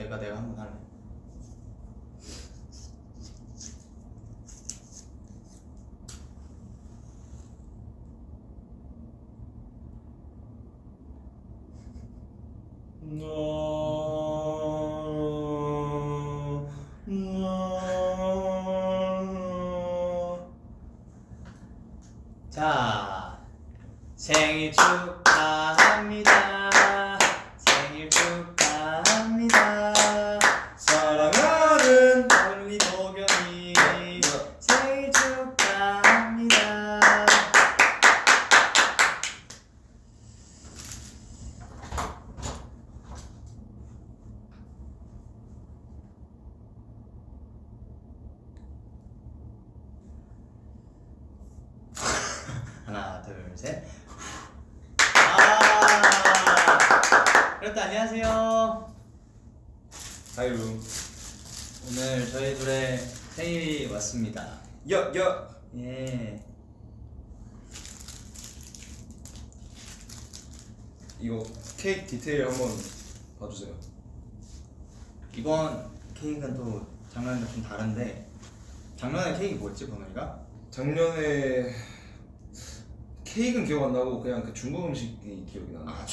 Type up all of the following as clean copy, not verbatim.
내가 한번 할래. 자, 생일 축하합니다. 생일 축하합니다. 사랑하는 우리 도겸이 생일 축하합니다. 하나, 둘, 셋. 그렇다, 안녕하세요. 아유. 오늘 저희 둘의 생일이 왔습니다. 야. 예. 이거 케이크 디테일 한번 봐주세요. 이번 케이크는 또 작년이랑 좀 다른데, 작년에 케이크 뭐였지, 번호이가? 작년에 케이크는 기억 안 나고 그냥 그 중국 음식이 기억이 나네. 아,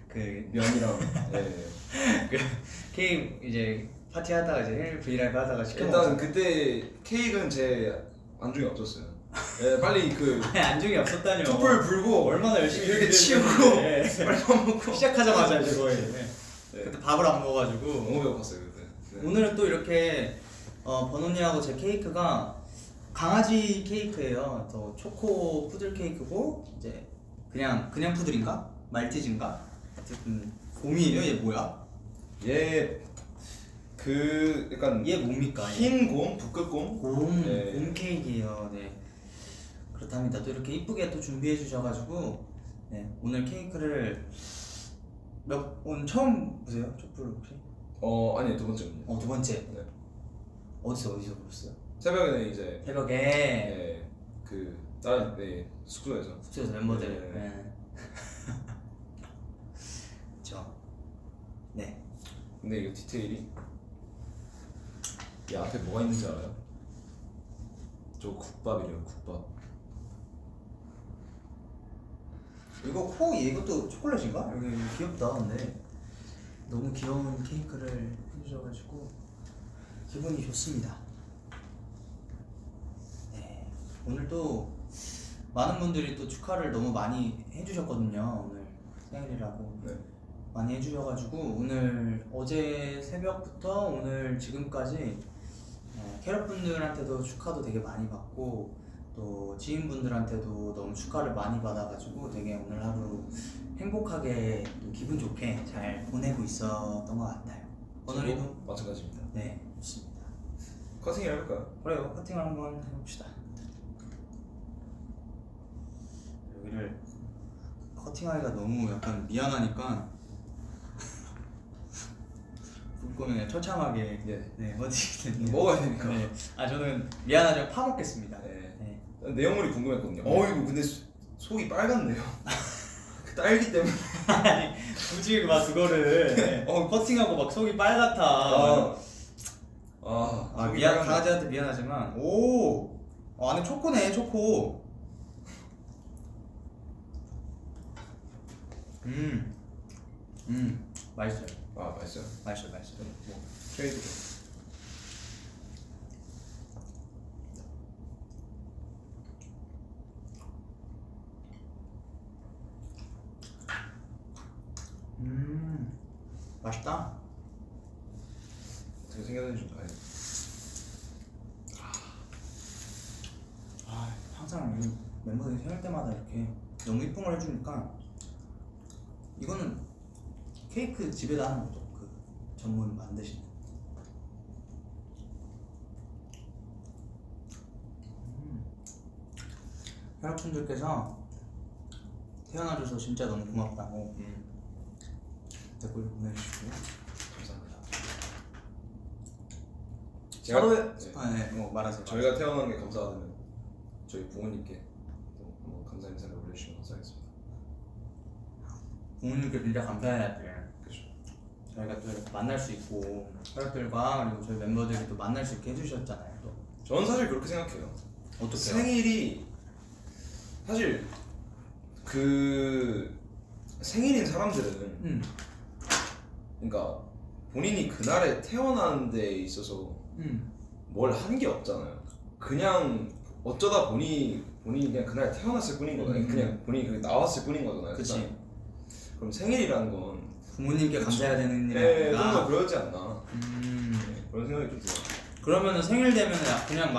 그 면이랑. 네. 그 케이크 이제 파티 하다가 이제 생일 브이라이브 하다가 시켜 일단 먹었어. 그때 케이크는 제 안중에 없었어요. 네, 빨리 그 아니, 안중이 없었다뇨. 촛불 불고 얼마나 열심히 이렇게 치우고 빨리 밥 먹고 시작하자마자 이제 거의. 네. 네. 그때 밥을 안 먹어가지고. 너무 배고팠어요 그때. 네. 오늘은 또 이렇게 번호니하고 제 케이크가 강아지 케이크예요. 또 초코 푸들 케이크고 이제 그냥 푸들인가? 말티즈인가? 어쨌든 곰이에요. 얘 뭐야? 그 약간 얘 뭡니까? 흰 곰, 북극곰. 곰 네. 케이크예요. 네. 그렇답니다. 또 이렇게 이쁘게 또 준비해 주셔가지고 네, 오늘 케이크를 오늘 처음 보세요? 촛불 혹시? 아니 두 번째군요. 두 번째. 네. 어디서 보셨어요? 새벽에 이제 새벽에 네, 그 다른 숙소에서 숙소에서 멤버들. 네. 네. 그렇죠. 네. 근데 이거 디테일이 이 앞에 뭐가 있는지 알아요? 저 국밥이래요. 국밥. 이거 이것도 초콜릿인가? 여기 귀엽다. 근데 너무 귀여운 케이크를 해주셔가지고 기분이 좋습니다. 네. 오늘 또 많은 분들이 또 축하를 너무 많이 해주셨거든요. 오늘 생일이라고 네. 많이 해주셔가지고 오늘 어제 새벽부터 오늘 지금까지 캐럿 분들한테도 축하도 되게 많이 받고 또 지인분들한테도 너무 축하를 많이 받아가지고 되게 오늘 하루 행복하게 또 기분 좋게 잘 보내고 있었던 것 같아요. 오늘이도 마찬가지입니다. 네 좋습니다. 커팅을 해볼까요? 그래요. 커팅을 한번 해봅시다. 여기를 커팅하기가 너무 약간 미안하니까 굶고면 처참하게 네. 어떻게 먹어야 되니까. 네. 저는 미안하지만 파먹겠습니다. 네. 네. 내용물이 궁금했거든요. 이거 근데 속이 빨갛네요. 그 딸기 때문에. 아니 굳이 막 그거를 네. 커팅하고 막 속이 빨갛다. 속이 미안 빨갛네. 강아지한테 미안하지만 안에 초코네 초코. 맛있어요. 맛있어요. 맛있어요. 뭐 트레이드. 맛있다. 어떻게 생겼는지 좀 봐요. 항상 이 멤버들이 생일 때마다 이렇게 너무 이쁜 걸 해주니까 이거는 케이크 집에다 하는 거죠. 그 전문 만드시는. 여러분들께서 태어나줘서 진짜 너무 고맙다고 댓글 보내주시고 감사합니다. 서로의 말하세요. 저희가 태어난 게 감사하다면 저희 부모님께 또 한번 감사 인사를 올려주시면 감사하겠습니다. 부모님께 진짜 감사해야 돼. 그렇죠. 저희가 또 이렇게 만날 수 있고 혈액들과 그리고 저희 멤버들이 또 만날 수 있게 해주셨잖아요. 또 저는 사실 그렇게 생각해요. 어떻게요? 생일이 사실 그 생일인 사람들은 그러니까 본인이 그날에 태어난 데 있어서 뭘 한 게 없잖아요. 그냥 어쩌다 본인이 그냥 그날 태어났을 뿐인 거잖아요. 그냥 본인이 그렇게 나왔을 뿐인 거잖아요. 그치. 그날. 그럼 생일이라는 건 부모님께 감사해야 되는 일이 네, 아닌가. 좀 더 그러지 않나. 네, 그런 생각이 좀 들어요. 그러면은 생일 되면은 그냥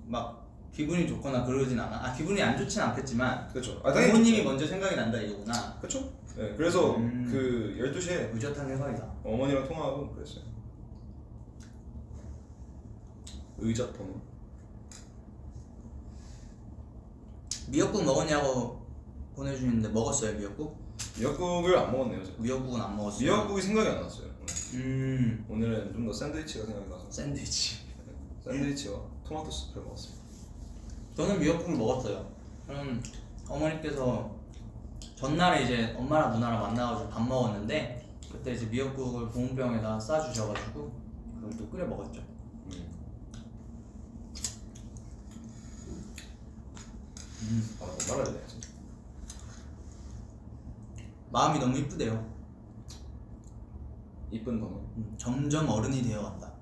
막 기분이 좋거나 그러진 않아? 아 기분이 안 좋진 않겠지만 그렇죠. 부모님이 먼저 생각이 난다 이거구나. 그렇죠. 네, 그래서 그 12시에 의젓한 생각이다. 어머니랑 통화하고 그랬어요. 의젓 번호. 미역국 먹었냐고 보내주시는데 먹었어요 미역국? 미역국을 안 먹었네요. 제가. 미역국은 안 먹었어요. 미역국이 생각이 안 났어요. 오늘은 좀 더 샌드위치가 생각이 나서 샌드위치. 샌드위치와 토마토 수프를 먹었습니다. 저는 미역국을 먹었어요. 저는 어머니께서 전날에 이제 엄마랑 누나랑 만나가지고 밥 먹었는데 그때 이제 미역국을 보온병에다 싸주셔가지고 그걸 또 끓여 먹었죠. 아, 뭐 말해야 되지? 마음이 너무 이쁘대요. 이쁜 번호. 점점 어른이 되어간다.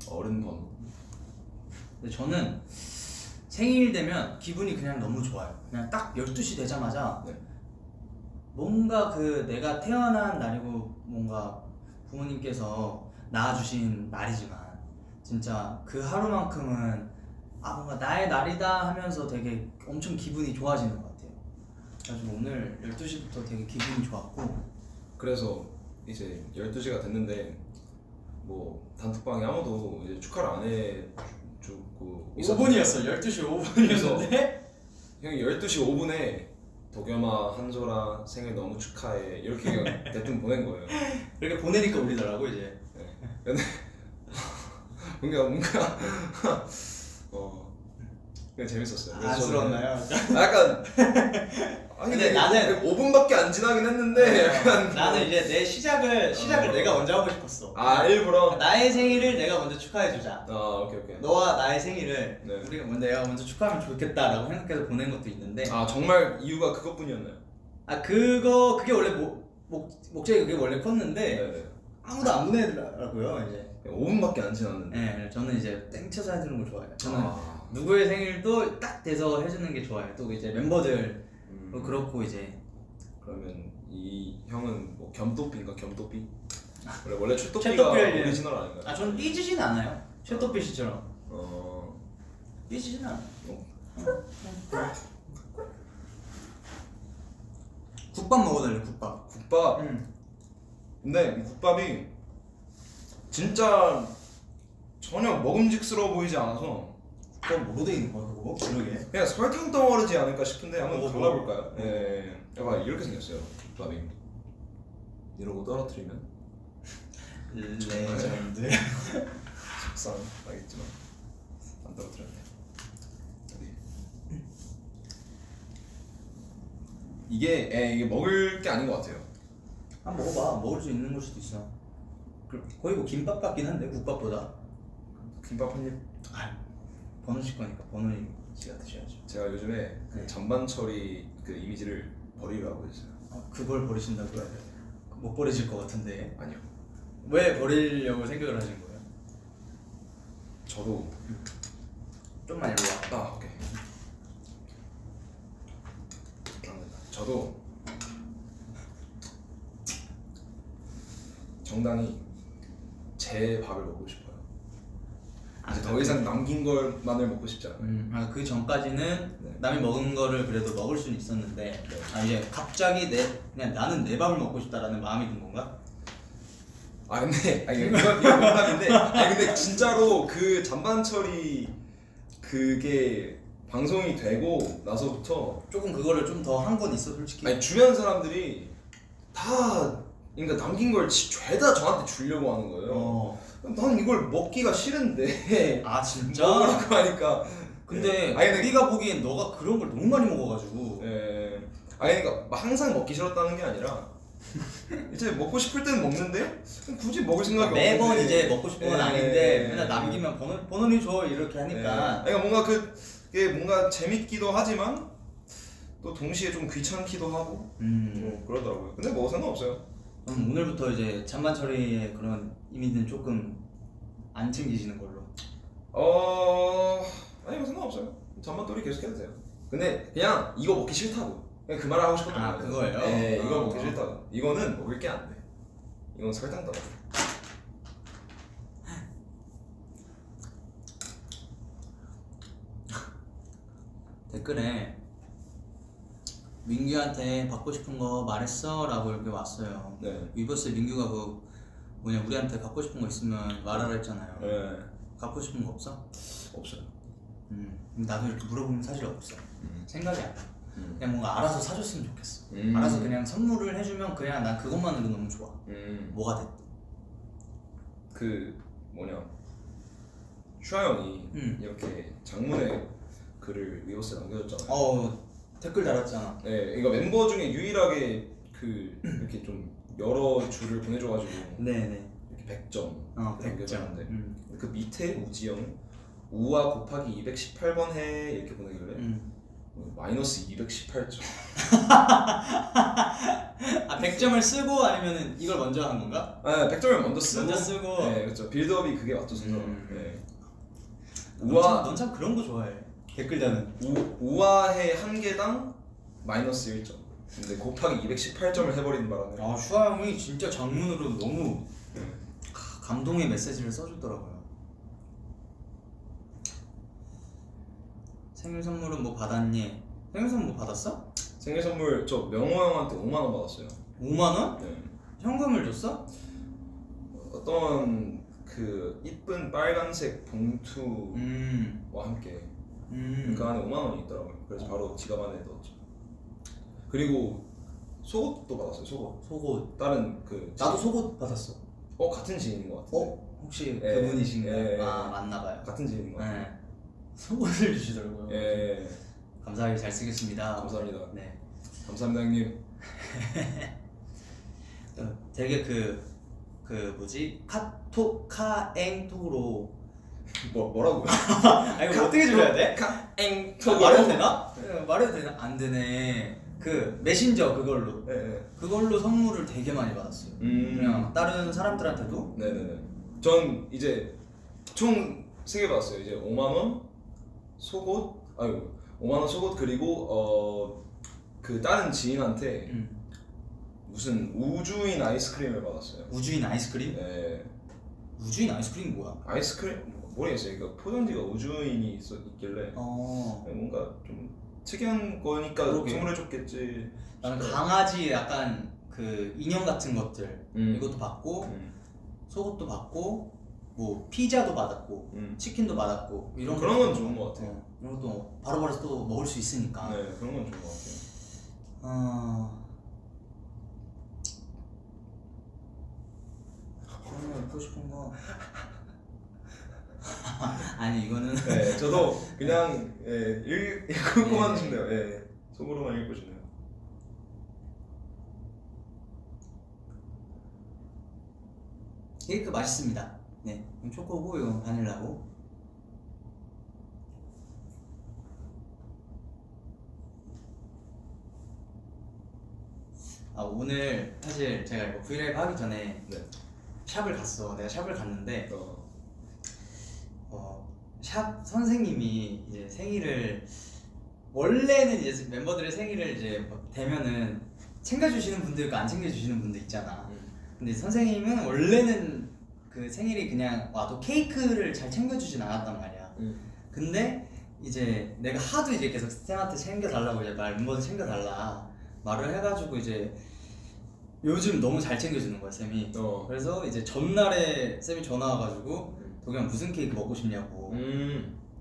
어른 번호. 근데 저는 생일 되면 기분이 그냥 너무 좋아요. 그냥 딱 12시 되자마자 네. 뭔가 그 내가 태어난 날이고 뭔가 부모님께서 낳아주신 날이지만 진짜 그 하루만큼은 아 뭔가 나의 날이다 하면서 되게 엄청 기분이 좋아지는 것 같아요. 그래가지고 오늘 12시부터 되게 기분이 좋았고 그래서 이제 12시가 됐는데 뭐 단톡방에 아무도 이제 축하를 안 해주고 5분이었어. 12시 5분이었는데 형이 12시 5분에 도겸아 한솔아 생일 너무 축하해 이렇게 그냥 대뜸 보낸 거예요. 이렇게 보내니까 울리더라고 이제. 네. 근데 뭔가 그냥 재밌었어요. 그래서 안쓰러웠나요? 저는 약간 아니 근데 나는 5분밖에 안 지나긴 했는데 약간 나는 이제 내 시작을 내가 먼저 하고 싶었어. 일부러 나의 생일을 내가 먼저 축하해주자. 오케이. 너와 나의 생일을 네. 우리가 내가 먼저 축하하면 좋겠다라고 생각해서 보낸 것도 있는데 정말 이유가 그것뿐이었나요? 그게 원래 목적이 그게 원래 컸는데 네네. 아무도 안 보내더라고요 이제. 5분밖에 안 지났는데. 네, 저는 이제 땡쳐서 해주는 거 좋아해요. 저는 누구의 생일도 딱 돼서 해주는 게 좋아요. 또 이제 멤버들 그렇고 이제 그러면 이 형은 뭐 겸또삐인가 겸또삐? 원래 최또삐가 최또삐를 오리지널 아닌가요? 저는 삐지진 않아요. 최또삐 씨처럼 어. 삐지진 않아요. 국밥 먹어달래 국밥. 국밥. 근데 이 국밥이 진짜 전혀 먹음직스러워 보이지 않아서 그거 뭐로 돼 있는 거야 그거? 그러게. 그냥 설탕 덩어리지 않을까 싶은데 한번 뭐. 골라볼까요? 예. 약간 이렇게 생겼어요. 국밥이. 이러고 떨어뜨리면 레전드. 속상하겠지만 안 떨어뜨렸네. 어디? 이게 먹을 게 아닌 것 같아요. 한번 먹어봐. 먹을 수 있는 걸 수도 있어. 거의 뭐 김밥 같긴 한데 국밥보다. 김밥 한 입. 번호 씨 거니까 번호 씨가 드셔야죠. 제가 요즘에 그 잔반처리 그 이미지를 버리려고 했어요. 그걸 버리신다고요? 못 버리실 것 같은데. 아니요. 왜 버리려고 생각을 하신 거예요? 저도 좀만 일로 와. 오케이. 저도 정당히 제 밥을 먹고 싶어요. 이제 더 이상 남긴 것만을 먹고 싶지 않아요. 그 전까지는 네. 남이 먹은 거를 그래도 먹을 수는 있었는데 이제 갑자기 그냥 나는 내 밥을 먹고 싶다라는 마음이 든 건가? 근데 이건 농담인데 근데 진짜로 그 잔반처리 그게 방송이 되고 나서부터 조금 그거를 좀 더 한 건 있어 솔직히. 주변 사람들이 다 그러니까 남긴 걸 죄다 저한테 주려고 하는 거예요. 난 이걸 먹기가 싫은데 진짜? 먹으라고 하니까. 근데 근데 우리가 보기엔 너가 그런 걸 너무 많이 먹어가지고. 그러니까 항상 먹기 싫었다는 게 아니라 이제 먹고 싶을 때는 먹는데 굳이 먹을 생각이 매번 없는데 이제 먹고 싶은 건 예, 아닌데 예, 맨날 남기면 번호니 줘 이렇게 하니까. 그러니까 뭔가 그게 뭔가 재밌기도 하지만 또 동시에 좀 귀찮기도 하고 뭐 그러더라고요. 근데 뭐 상관없어요. 그럼 오늘부터 이제 잔반 처리에 그런 이미는 조금 안 챙기시는 걸로. 아니 뭐 상관없어요. 잔반돌이 계속 해도 돼요. 근데 그냥 이거 먹기 싫다고. 그냥 그 말을 하고 싶었던 거예요. 그거예요? 네, 이거 먹기 싫다고. 이거는 먹을 게 안 돼. 이건 설탕 떨어져. 댓글에 민규한테 받고 싶은 거 말했어? 라고 이렇게 왔어요. 네. 위버스 민규가 그 뭐냐 우리한테 갖고 싶은 거 있으면 말하라 했잖아요. 네. 갖고 싶은 거 없어? 없어요. 나도 이렇게 물어보면 사실 없어. 생각이 안 나. 그냥 뭔가 알아서 사줬으면 좋겠어. 음. 알아서 그냥 선물을 해주면 그냥 난 그것만으로 너무 좋아. 뭐가 됐든. 그 뭐냐 슈아 형이 이렇게 장문의 글을 위버스에 남겨줬잖아요. 댓글 달았잖아. 네, 이거 멤버 중에 유일하게 그 이렇게 좀 여러 줄을 보내줘가지고 네네. 이렇게 100점 100점. 남겨줬는데 그 밑에 우지영 우와 곱하기 218번 해 이렇게 보내길래 마이너스 218점. 100점을 쓰고 아니면은 이걸 먼저 한 건가? 아, 100점을 먼저 쓰고. 네, 그렇죠. 빌드업이 그게 맞죠, 순서. 네. 넌 참 그런 거 좋아해. 댓글 다는. 우아해 한 개당 마이너스 1점. 근데 곱하기 218점을 해버리는 바람에. 슈아 형이 진짜 장문으로 너무 감동의 메시지를 써줬더라고요. 생일 선물은 뭐 받았니? 생일 선물 뭐 받았어? 생일 선물 저 명호 형한테 5만 원 받았어요. 5만 원? 네. 현금을 줬어? 어떤 그 이쁜 빨간색 봉투와 함께 그 안에 5만 원이 있더라고요. 그래서 바로 지갑 안에 넣었죠. 그리고 속옷도 받았어요. 속옷. 다른 그 나도 속옷 받았어. 같은 지인인 것 같은데. 혹시 예. 그분이신가요? 예. 맞나봐요. 같은 지인인 것 같아요. 네. 속옷을 주시더라고요. 예. 감사하게 잘 쓰겠습니다. 감사합니다. 네. 감사합니다 형님. 되게 뭐지 카앵톡으로 뭐라고요? 이거 어떻게 줄여야 돼? 카앵톡으로 말해도 되나? 말해도 되나? 안 되네. 그 메신저 그걸로 그걸로 선물을 되게 많이 받았어요. 그냥 다른 사람들한테도. 네네네. 전 이제 총 3개 받았어요. 이제 5만 원 속옷 5만 원 속옷 그리고 그 다른 지인한테 무슨 우주인 아이스크림을 받았어요. 우주인 아이스크림? 네. 우주인 아이스크림 뭐야? 아이스크림 모르겠어요. 그러니까 포장지가 우주인이 있길래 뭔가 좀 특이한 거니까 그러게요. 선물해줬겠지. 나는 강아지 약간 그 인형 같은 것들 이것도 받고 속옷도 받고 뭐 피자도 받았고 치킨도 받았고 이런 그런 건 좋은 것 같아요. 이런 것도 바로바로 또 먹을 수 있으니까. 네, 그런 건 좋은 것 같아요. 먹고 싶은 거 아니 이거는 네, 저도 그냥 읽고만 싶네요. 예, 속으로만 읽고 싶네요. 케이크 맛있습니다. 네, 이건 초코고 이건 바닐라고. 오늘 사실 제가 이거 브이라이브 하기 전에 샵을 갔어. 내가 샵을 갔는데 샵 선생님이 이제 생일을 원래는 이제 멤버들의 생일을 이제 되면은 챙겨주시는 분들 있고 안 챙겨주시는 분들 있잖아. 근데 선생님은 원래는 그 생일이 그냥 와도 케이크를 잘 챙겨주진 않았단 말이야. 근데 이제 내가 하도 이제 계속 쌤한테 챙겨달라고 이제 멤버들 챙겨달라 말을 해가지고 이제 요즘 너무 잘 챙겨주는 거야 쌤이. 그래서 이제 전날에 쌤이 전화 와가지고 도겸 무슨 케이크 먹고 싶냐고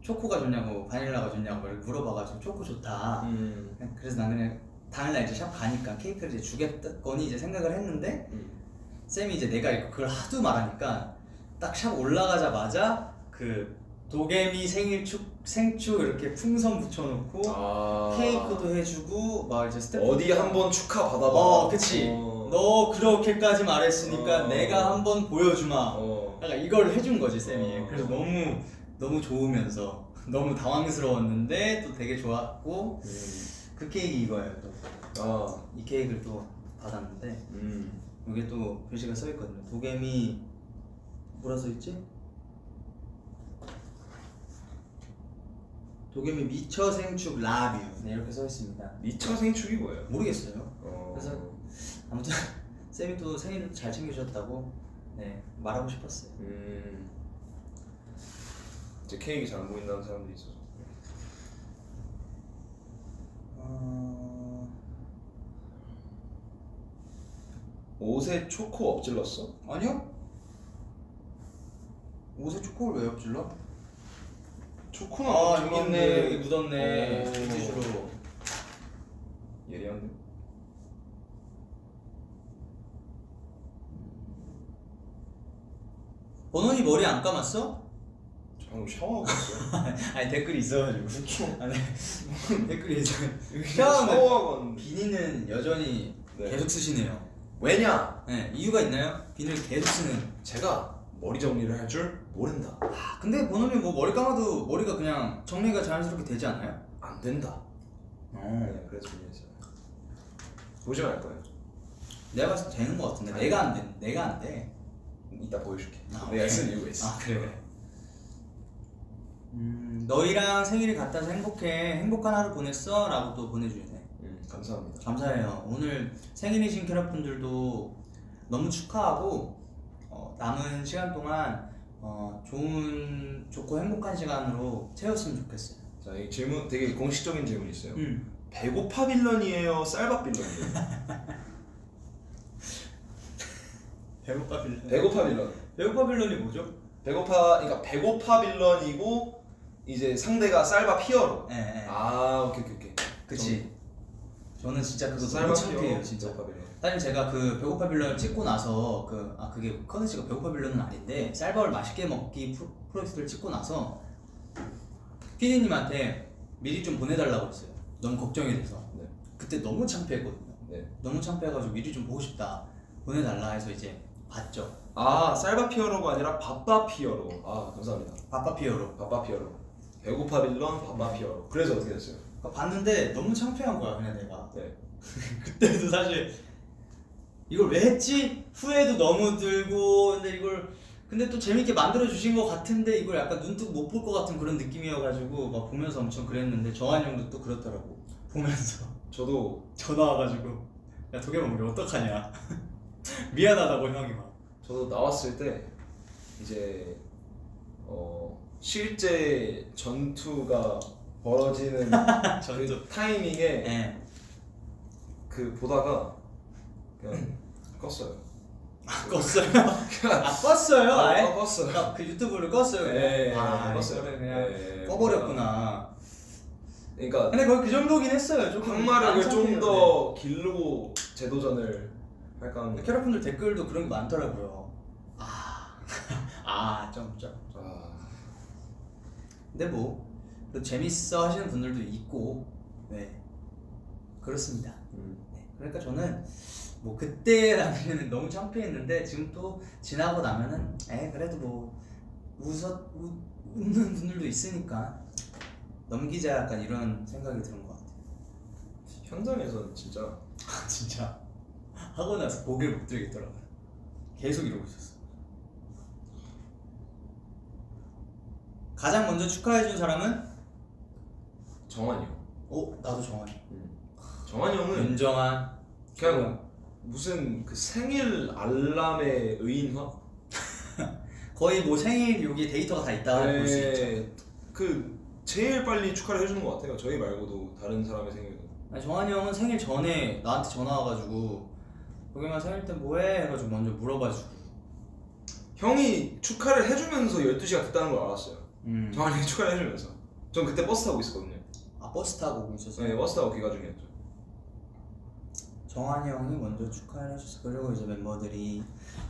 초코가 좋냐고 바닐라가 좋냐고 이렇게 물어봐가지고 초코 좋다. 그래서 나는 그냥 당일날 이제 샵 가니까 케이크를 이제 주겠거니 이제 생각을 했는데 쌤이 이제 내가 그걸 하도 말하니까 딱 샵 올라가자마자 그 도겸이 생축 이렇게 풍선 붙여놓고 케이크도 해주고 막 이제 스태프 어디 한번 축하 받아봐. 그치. 너 너 그렇게까지 말했으니까 어. 내가 한번 보여주마. 어. 약간 이걸 해준 거지 쌤이. 어. 그래서 너무 좋으면서 너무 당황스러웠는데 또 되게 좋았고 그 케이크 이거예요. 또 이 케이크를 또 받았는데 여기 또 글씨가 써 있거든요. 도겸이 뭐라 써 있지? 도겸이 미처 생축 라뷰. 네, 이렇게 써 있습니다. 미처 생축이 뭐예요? 모르겠어요. 그래서 아무튼 쌤이 또 생일을 잘 챙겨주셨다고 네 말하고 싶었어요. 이제 케이크 잘 안 보인다는 사람들이 있어서. 옷에 초코 엎질렀어? 아니요? 옷에 초코를 왜 엎질러? 초코는 여기 있네. 여기 묻었네. 오. 티슈로. 예리한데? 번원이 머리 안 감았어? 저 방금 샤워하고 있어요. 아니 댓글이 있어가지고. 아니 댓글이 있어. 샤워하고 왔는데. 비니는 여전히 네. 계속 쓰시네요. 왜냐? 네, 이유가 있나요? 비니를 계속 쓰는. 제가 머리 정리를 할 줄 모른다. 근데 번원이 뭐 머리 감아도 머리가 그냥 정리가 자연스럽게 되지 않나요? 안 된다. 네, 그래서 준비했어요. 보시면 알 거예요. 내가 봤을 때 되는 것 같은데 아니. 내가 안 돼. 내가 안 돼. 이따 보여줄게. 아, 내가 오케이. 쓴 이유가 있어. 그래. 너희랑 생일이 같아서 행복해. 행복한 하루 보냈어? 라고 또 보내주네. 감사합니다. 감사해요. 오늘 생일이신 캐럿분들도 너무 축하하고 남은 시간 동안 좋고 행복한 시간으로 채웠으면 좋겠어요. 자, 이 질문 되게 공식적인 질문이 있어요. 배고파 빌런이에요? 쌀밥 빌런이에요? 배고파 빌런. 배고파 빌런. 배고파 빌런이 뭐죠? 그러니까 배고파 빌런이고 이제 상대가 쌀밥 히어로. 네. 오케이. 그치. 저는 진짜 그거 너무 쌀밥 창피해요, 히어로. 진짜. 배고파 빌런. 사실 제가 그 배고파 빌런을 찍고 나서 그게 컨텐츠가 배고파 빌런은 아닌데 쌀밥을 맛있게 먹기 프로젝트를 찍고 나서 피디님한테 미리 좀 보내달라고 했어요. 너무 걱정이 돼서. 네. 그때 너무 창피했거든요. 네. 너무 창피해가지고 미리 좀 보고 싶다. 보내달라 해서 이제 봤죠. 쌀밥 히어로가 아니라 밥밥 히어로. 감사합니다. 밥밥 히어로. 밥밥 히어로. 배고파 빌런 밥밥 히어로. 그래서 어떻게 됐어요? 봤는데 너무 창피한 거야 그냥 내가. 네. 그때도 사실 이걸 왜 했지? 후회도 너무 들고 근데 또 재밌게 만들어 주신 것 같은데 이걸 약간 눈뜨고 못 볼 것 같은 그런 느낌이어가지고 막 보면서 엄청 그랬는데 정한이 형도 또 그렇더라고. 보면서 저도 전화 와가지고 야 도겸아 우리 어떡하냐. 미안하다고 형이 막. 저도 나왔을 때 이제 실제 전투가 벌어지는 전투. 그 타이밍에 네. 그 보다가 그냥 껐어요. 껐어요? 껐어요? 아예? 껐어요. 그 유튜브를 껐어요 그냥? 네, 껐어요. 껐어요. 그냥 네, 꺼버렸구나. 그러니까 근데 거의 그 정도긴 했어요. 조금 항마력을 좀 깜짝이에요. 더 기르고 재도전을 할까 하는. 캐럿분들 댓글도 그런 게 많더라고요. 좀. 근데 뭐 재밌어 하시는 분들도 있고, 네 그렇습니다. 네, 그러니까 저는 뭐 그때 당시에는 너무 창피했는데 지금 또 지나고 나면은 그래도 뭐 웃는 분들도 있으니까 넘기자 약간 이런 생각이 드는 것 같아요. 현장에서는 진짜 진짜 하고 나서 고개를 못 들겠더라고요. 계속 이러고 있었어. 가장 먼저 축하해준 사람은? 정한이 형. 나도 정한이. 정한이 형은 윤정한. 그냥 무슨 그 생일 알람의 의인화? 거의 뭐 생일 여기 데이터가 다 있다 볼 수 있죠. 그 제일 빨리 축하를 해주는 것 같아요. 저희 말고도 다른 사람의 생일도. 정한이 형은 생일 전에 나한테 전화 와가지고 도겸아 생일 때 뭐해? 해가지고 먼저 물어봐주고. 형이 축하를 해주면서 12시가 됐다는 걸 알았어요. 정한이 형이 축하를 해주면서. 전 그때 버스 타고 있었거든요. 버스 타고 오고 있었어요? 네, 버스 타고 귀가 중이었죠. 정한이 형이 먼저 축하를 해줬어. 그리고 이제 멤버들이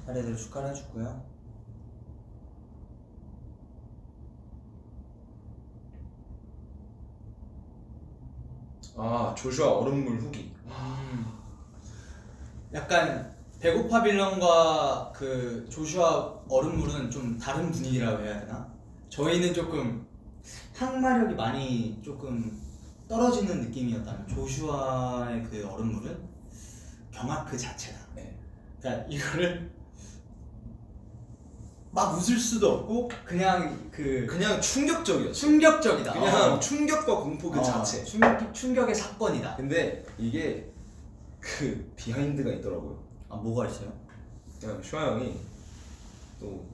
차례대로 축하를 해줬고요. 조슈아 얼음물 후기. 약간 배고파 빌런과 그 조슈아 얼음물은 좀 다른 분위기라고 해야 되나? 저희는 조금 항마력이 많이 조금 떨어지는 느낌이었다면 조슈아의 그 얼음물은 경악 그 자체다. 네. 그러니까 이거를 막 웃을 수도 없고 그냥 그 그냥 충격적이었어. 충격적이다. 그냥 충격과 공포 그 자체. 충격의 사건이다. 근데 이게 그 비하인드가 있더라고요. 아 뭐가 있어요? 그냥 슈아 형이 또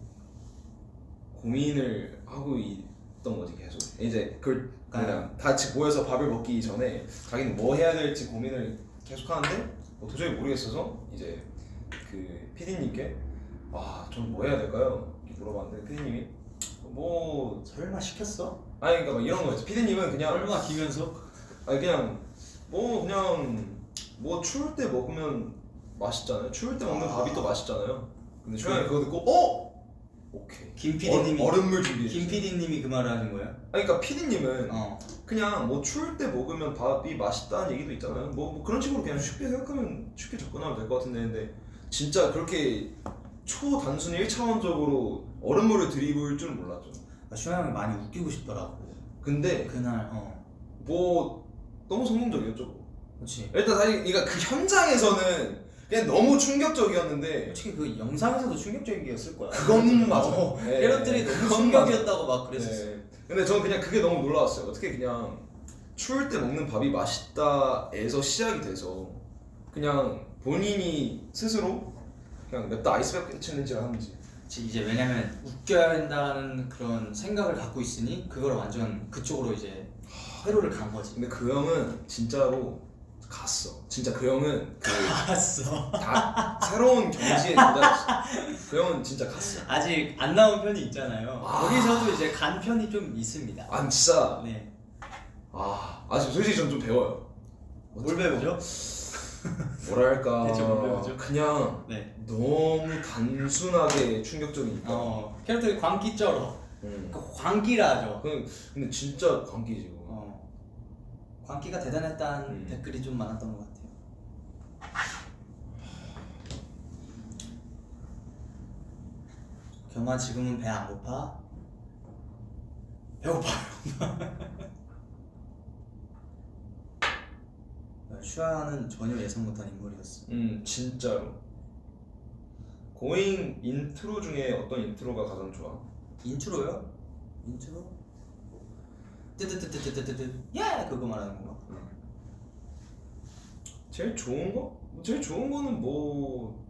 고민을 하고 있던 거지 계속. 이제 그걸 그냥 다 같이 모여서 밥을 먹기 전에 자기는 뭐 해야 될지 고민을 계속 하는데 뭐 도저히 모르겠어서 이제 그 PD님께 전 뭐 해야 될까요? 이렇게 물어봤는데 PD님이 뭐 설마 시켰어? 아니 그러니까 막 이런 거였지. PD님은 그냥 설마 김현석? 아니 그냥 뭐 추울 때 먹으면 맛있잖아요. 추울 때 먹는 밥이 또 맛있잖아요. 근데 슈아 형이 그거 듣고 오케이. 김 PD님이 얼음물 준비해. 김 PD님이 그 말을 하신 거예요? 아니 그러니까 PD님은 어. 그냥 뭐 추울 때 먹으면 밥이 맛있다는 얘기도 있잖아요. 뭐 그런 식으로 그냥 쉽게 생각하면 쉽게 접근하면 될 것 같은데 근데 진짜 그렇게 초단순히 1차원적으로 얼음물을 들이부을 줄은 몰랐죠. 슈아 형이 많이 웃기고 싶더라고. 근데 그날 뭐 너무 성공적이었죠. 그렇지. 일단 사실 그러니까 그 현장에서는 그냥 너무 충격적이었는데 솔직히 그 영상에서도 충격적이었을 거야. 그건 맞아. 네. 캐럿들이 너무 그건 충격이었다고 막 그랬었어. 네. 근데 저는 그냥 그게 너무 놀라웠어요. 어떻게 그냥 추울 때 먹는 밥이 맛있다에서 시작이 돼서 그냥 본인이 스스로 그냥 냅다 아이스백 챌린지를 하는지. 이제 왜냐면 웃겨야 한다는 그런 생각을 갖고 있으니 그걸 완전 그쪽으로 이제 회로를 간 거지. 근데 그 형은 진짜로 갔어. 진짜 그 형은 갔어. 다 새로운 경지에 도달했어. 그 형은 진짜 갔어. 아직 안 나온 편이 있잖아요. 아. 거기서도 이제 간 편이 좀 있습니다. 진짜. 네. 아직 솔직히 전 좀 배워요. 뭘 배우죠? 뭐랄까. 대체 뭘 배우죠? 그냥 네. 너무 단순하게 충격적이니까. 캐럿들이 광기 쩔어. 그 광기라죠. 근데 진짜 광기지. 광기가 대단했다는 댓글이 좀 많았던 것 같아요. 겸아 지금은 배 안 고파? 배고파요. 슈아는 전혀 예상 못한 인물이었어. 진짜로. 고잉 인트로 중에 어떤 인트로가 가장 좋아? 인트로요? 인트로? 뜨뜨뜨뜨뜨뜨뜨 예! 그거 말하는 건가? 제일 좋은 거? 제일 좋은 거는 뭐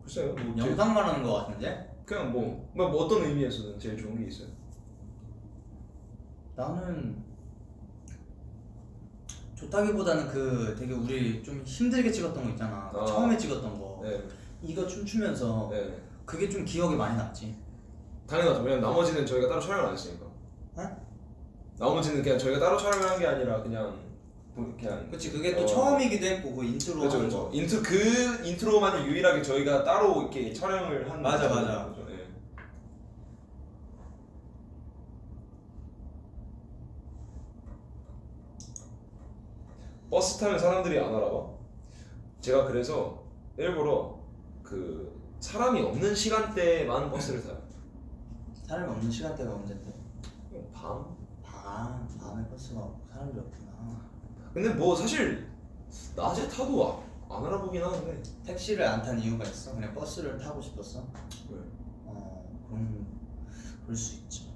글쎄요. 뭐 영상 말하는 거 같은데? 그냥 뭐 어떤 의미에서는 제일 좋은 게 있어요? 나는 좋다기보다는 그 되게 우리 좀 힘들게 찍었던 거 있잖아. 처음에 찍었던 거. 네. 이거 춤추면서 네. 그게 좀 기억에 많이 남지. 당연하죠. 왜냐면 나머지는 저희가 따로 촬영을 안 했으니까. 네? 나머지는 그냥 저희가 따로 촬영을 한 게 아니라 그냥 그치, 그게 또 처음이기도 했고 그 인트로 그렇죠, 하는 그렇죠. 거. 그 인트로만이 유일하게 저희가 따로 이렇게 촬영을 한 맞아. 거죠. 네. 버스 타면 사람들이 안 알아봐. 제가 그래서 일부러 그 사람이 없는 시간대만 버스를 타요. 사람이 없는 시간대가 언젠데? 밤? 밤에 버스가 없고 사람들이 없구나. 근데 뭐 사실 낮에 타도 안 알아보긴 하는데. 택시를 안 탄 이유가 있어? 그냥 버스를 타고 싶었어? 네. 그럼 그럴 수 있지.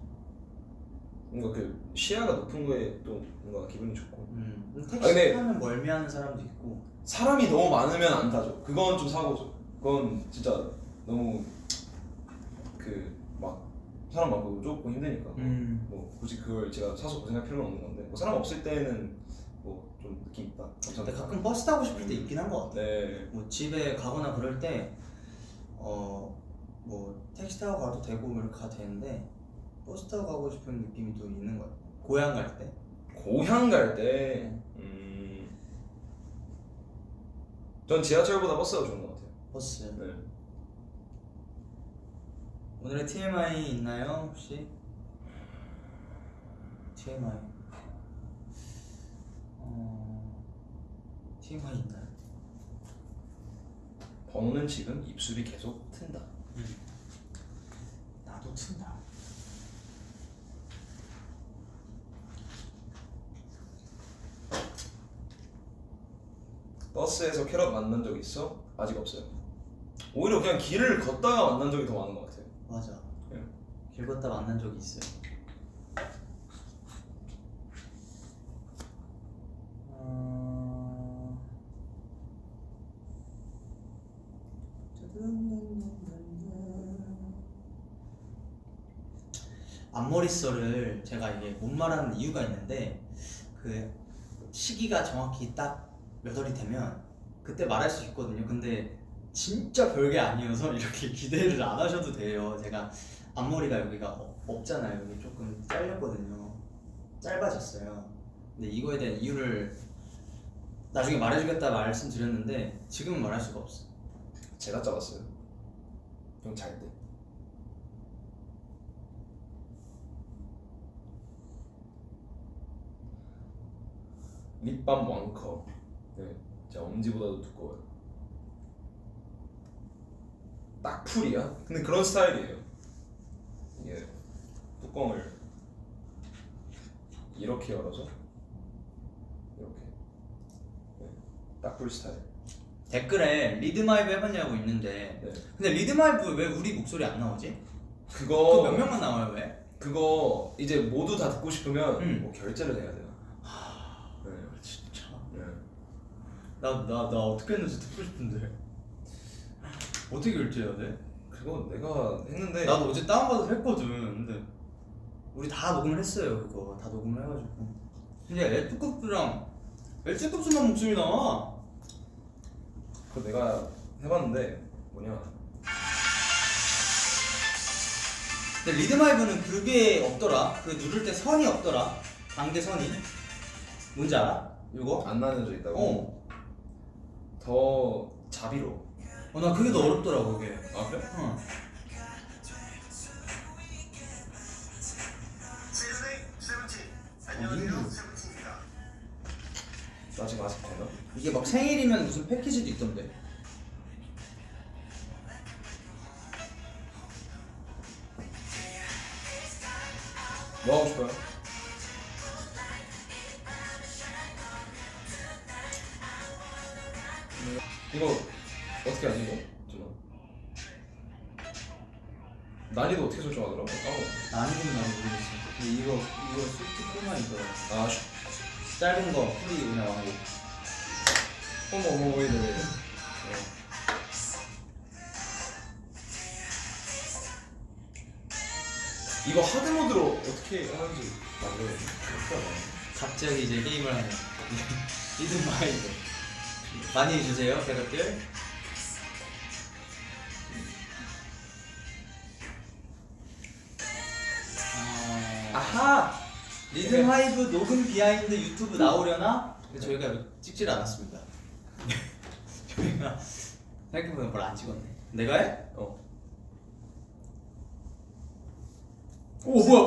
뭔가 그 시야가 높은 거에 또 뭔가 기분이 좋고. 택시 근데 타면 멀미하는 사람도 있고. 사람이 너무 많으면 안 타죠. 그건 좀 사고죠. 그건 진짜 너무 그 막 사람 많고 조금 힘드니까. 뭐 굳이 그걸 제가 사서 고생할 필요는 없는 건데 뭐 사람 없을 때는 뭐 좀 느낌 있다. 근데 가끔 버스 타고 싶을 때 있긴 한 것 같아. 네. 뭐 집에 가거나 그럴 때 뭐 택시 타고 가도 되고 뭐 이렇게 가도 되는데 버스 타고 가고 싶은 느낌이 또 있는 것 같아. 고향 갈 때. 고향 갈 때. 전 지하철보다 버스가 좋은 것 같아요. 버스. 네. 오늘의 TMI 있나요 혹시? TMI. TMI 있나요? 건우는 지금 입술이 계속 튼다. 나도 튼다. 버스에서 캐럿 만난 적 있어? 아직 없어요. 오히려 그냥 길을 걷다가 만난 적이 더 많은 것 같아요. 맞아. 예. 길 걷다 만난 적이 있어요. 앞머리썰을 제가 이게 못 말하는 이유가 있는데 그 시기가 정확히 딱 몇 월이 되면 그때 말할 수 있거든요. 근데 진짜 별게 아니어서 이렇게 기대를 안 하셔도 돼요. 제가 앞머리가 여기가 없잖아요. 여기 조금 잘렸거든요. 짧아졌어요. 근데 이거에 대한 이유를 나중에 말해주겠다 말씀드렸는데 지금은 말할 수가 없어. 제가 잘랐어요. 형 잘 때. 립밤 왕커. 네, 제 엄지보다도 두꺼워요. 딱 풀이야? 근데 그런 스타일이에요. 이게 뚜껑을 이렇게 열어서 이렇게 네, 딱풀 스타일. 댓글에 리드마이브 해봤냐고 있는데 네. 근데 리드마이브 왜 우리 목소리 안 나오지? 그거 몇 명만 나와요 왜? 그거 이제 모두 다 듣고 싶으면 응. 결제를 해야 돼요. 네. 진짜 네. 나 어떻게 했는지 듣고 싶은데 어떻게 결제해야 돼? 그거 내가 했는데 나도 어제 다운받아서 했거든. 근데 우리 다 녹음을 했어요. 그거 다 녹음을 해가지고 근데 L급수만 목소리 나와. 그거 내가 해봤는데 뭐냐 근데 리드마이브는 그게 없더라. 그 누를 때 선이 없더라. 강대 선이 뭔지 알아? 이거? 안 나눠져 있다고? 더 자비로. 나 그게 더 어렵더라고 그게. 아 그래? 어. 나 지금 아직 되나? 이게 막 생일이면 무슨 패키지도 있던데. 뭐 하고 싶어요? 이거 어떻게 하지 이거? 잠깐만. 난이도 어떻게 설정하더라고? 까먹었어. 난이도는 나도 모르겠어. 근데 이거 솔직히 꿀만 있더라. 아 짧은 거 풀이 그냥 왕고. 어머 왜 이래 이거 하드 모드로 어떻게 하는지 만들어야지. 갑자기 이제 게임을 하네. 리드마이브 많이 해주세요 대댓글. 아하! 리드마이브 녹음 비하인드 유튜브 나오려나? 근데 저희가 찍질 않았습니다. 저희가 생각해보면 그걸 안 찍었네. 내가 해? 오 뭐야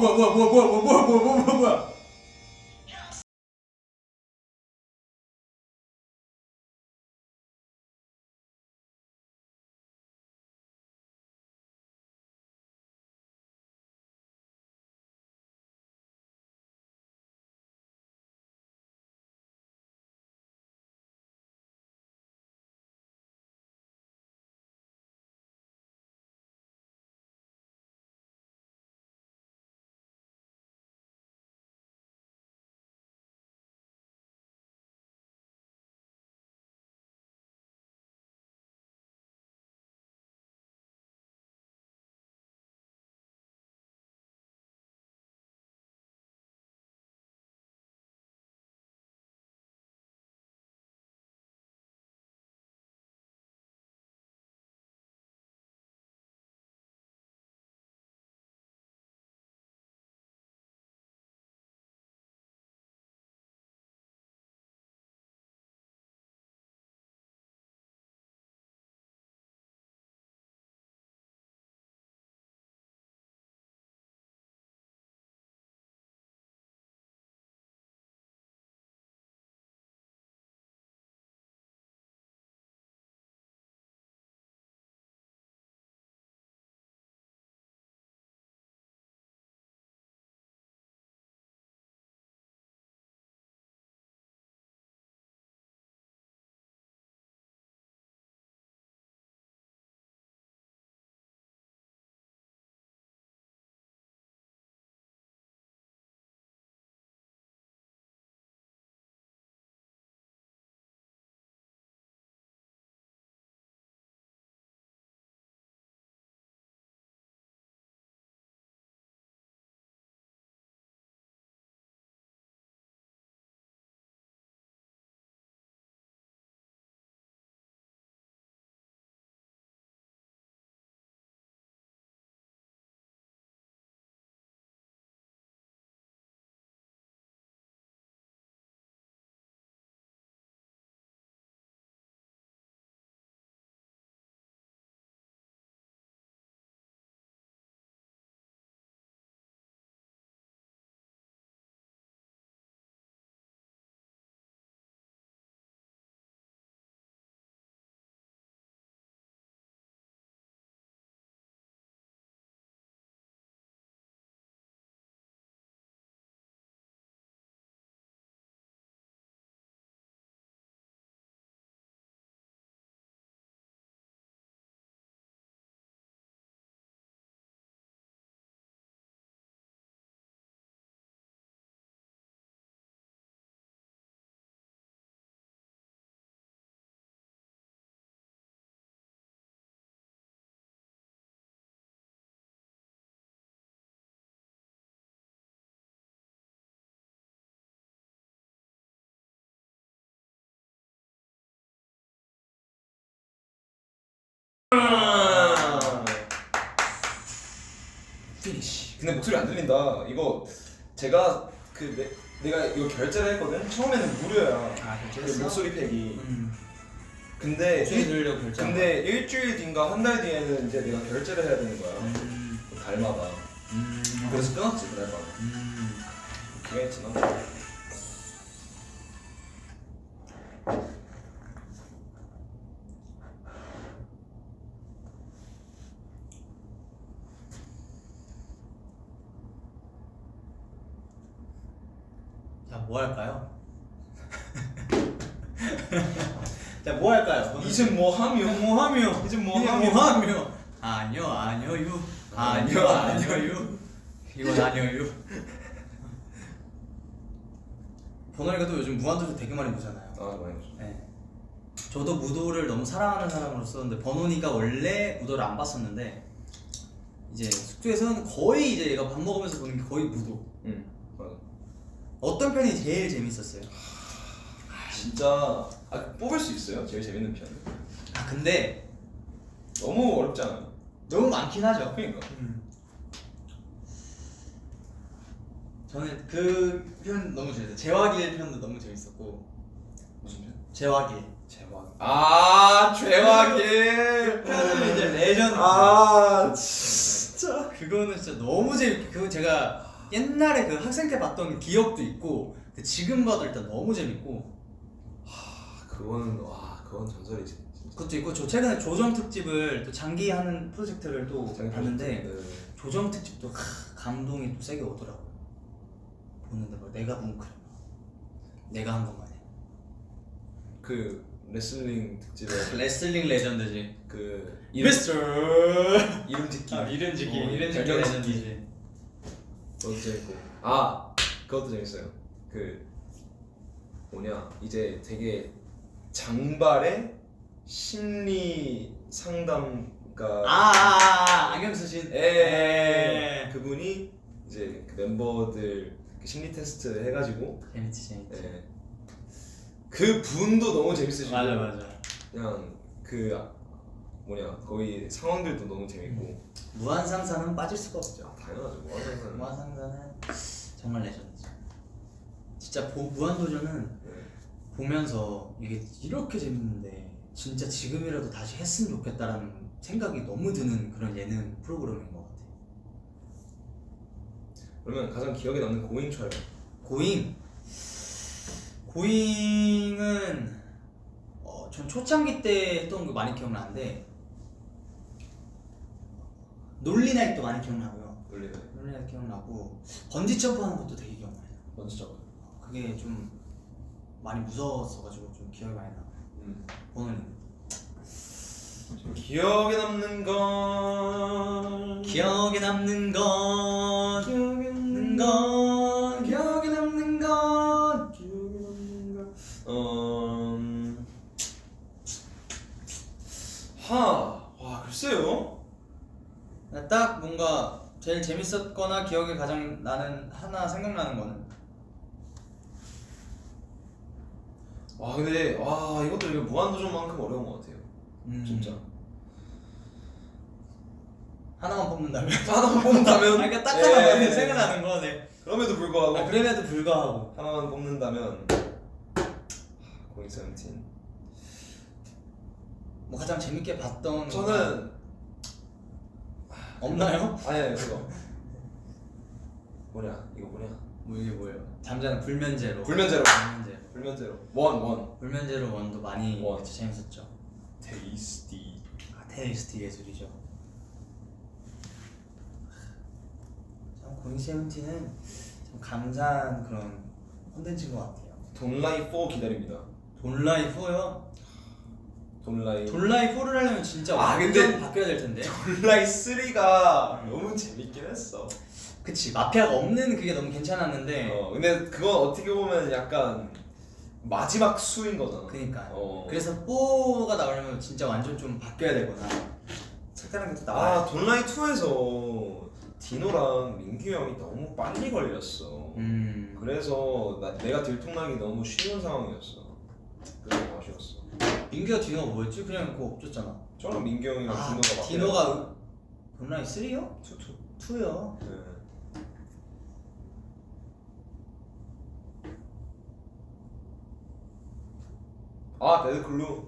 근데 목소리 안 들린다. 이거 제가 내가 이거 결제를 했거든. 처음에는 무료야. 아 그 결제했어? 목소리 팩이. 근데 목소리 들으려고 결제. 근데 일주일 뒤인가 한 달 뒤에는 이제 내가 결제를 해야 되는 거야. 달마다. 그래서 끊었지 그날 밤에. 기간이 지났나? 자, 뭐 할까요? 자, 뭐 할까요? 이제 뭐 하며? 뭐 하며? 이제 뭐 이제 하며? 뭐 하며? 아니요. 아니요. 이건 아니요. 번호이가 또 요즘 무한도전 되게 많이 보잖아요. 아 많이 보죠. 네. 저도 무도를 너무 사랑하는 사람으로서 근데 번호니가 원래 무도를 안 봤었는데 이제 숙소에서는 거의 이제 얘가 밥 먹으면서 보는 게 거의 무도. 응 맞아. 어떤 편이 제일 재밌었어요? 진짜 뽑을 수 있어요? 제일 재밌는 편. 아 근데 너무 어렵지 않아요? 너무 많긴 하죠. 그러니까. 저는 그 편 너무 재밌어요. 제와길 편도 너무 재밌었고. 무슨 편? 제와길. 제왕. 아 죄와길. 편은 이제 레전드. 아 진짜. 그거는 진짜 너무 재밌게. 그거 제가 옛날에 그 학생 때 봤던 기억도 있고, 근데 지금 봐도 일단 너무 재밌고. 그거는 그건 전설이지. 진짜. 그것도 있고 저 최근에 조정 특집을 또 장기 하는 프로젝트를 또 봤는데 조정 특집도 감동이 또 세게 오더라고요. 보는데 뭐 내가 뭉클해. 내가 한 것만 해. 그 레슬링 특집에 레슬링 레전드지. 그 미스터 이름 짓기. 이름 짓기 별명 짓기. 레전드지. 그것도 재밌고. 그것도 재밌어요. 그 뭐냐 이제 되게 장발의 심리 상담가. 안경 쓰신. 그분이 이제 그 멤버들 그 심리 테스트 해가지고. 재밌지. 그 분도 너무 재밌으시고. 맞아. 그냥 그 뭐냐 거의 상황들도 너무 재밌고. 무한상사는 빠질 수가 없죠. 당연하죠. 무한상사는. 무한상사는 정말 레전드죠. 진짜 무한도전은 네. 보면서 이게 이렇게 재밌는데 진짜 지금이라도 다시 했으면 좋겠다라는 생각이 너무 드는 그런 예능 프로그램인 것 같아요. 그러면 가장 기억에 남는 고잉 촬영. 고잉은 전 초창기 때 했던 거 많이 기억나는데 논리나잇도 많이 기억나고요. 논리나잇 기억나고 번지 점프하는 것도 되게 기억나요. 번지 점프. 그게 좀 많이 무서웠어가지고 좀 기억이 많이 나요. 번호님 기억에 남는 건 기억에 남는 건 글쎄요. 딱 뭔가 제일 재밌었거나 기억에 가장 나는 하나 생각나는 거는 근데 이것도 이거 무한도전만큼 어려운 것 같아요. 진짜. 하나만 뽑는다면 하나만 뽑는다면 그러니까 딱 하나만 생각나는 거네. 그럼에도 불구하고 그럼에도 불구하고 하나만 뽑는다면 고잉 세븐틴. 뭐 가장 재밌게 봤던 저는 없나요? 아니 그거 이거 뭐냐 뭐 이게 뭐예요? 잠자는 불면제로. 불면제로. 원 불면제로 원도 많이 원. 진짜 재밌었죠. 테이스티. 테이스티 예술이죠. 참 고잉 세븐틴은 참 감사한 그런 콘텐츠인 것 같아요. 돈라이 4 기다립니다. 돈라이 4요? 돈라이 4를 하려면 진짜 완전 근데 바뀌어야 될 텐데. 돈라이 3가 너무 재밌긴 했어. 그치, 마피아가 없는 그게 너무 괜찮았는데. 근데 그건 어떻게 보면 약간 마지막 수인 거잖아. 그니까. 어. 그래서 4가 나오려면 진짜 완전 좀 바뀌어야 되거나 색다른 게 또 나와야 돼. 돈라이 2에서 디노랑 민규 형이 너무 빨리 걸렸어. 그래서 내가 들통나기 너무 쉬운 상황이었어. 그래서 아쉬웠어. 민규가 디노가 뭐였지? 그냥 그거 없었잖아. 저랑 민규 형이랑 디노가 막 디노가 돈라인 3요? 2. 2요? 네. 아 배드클루.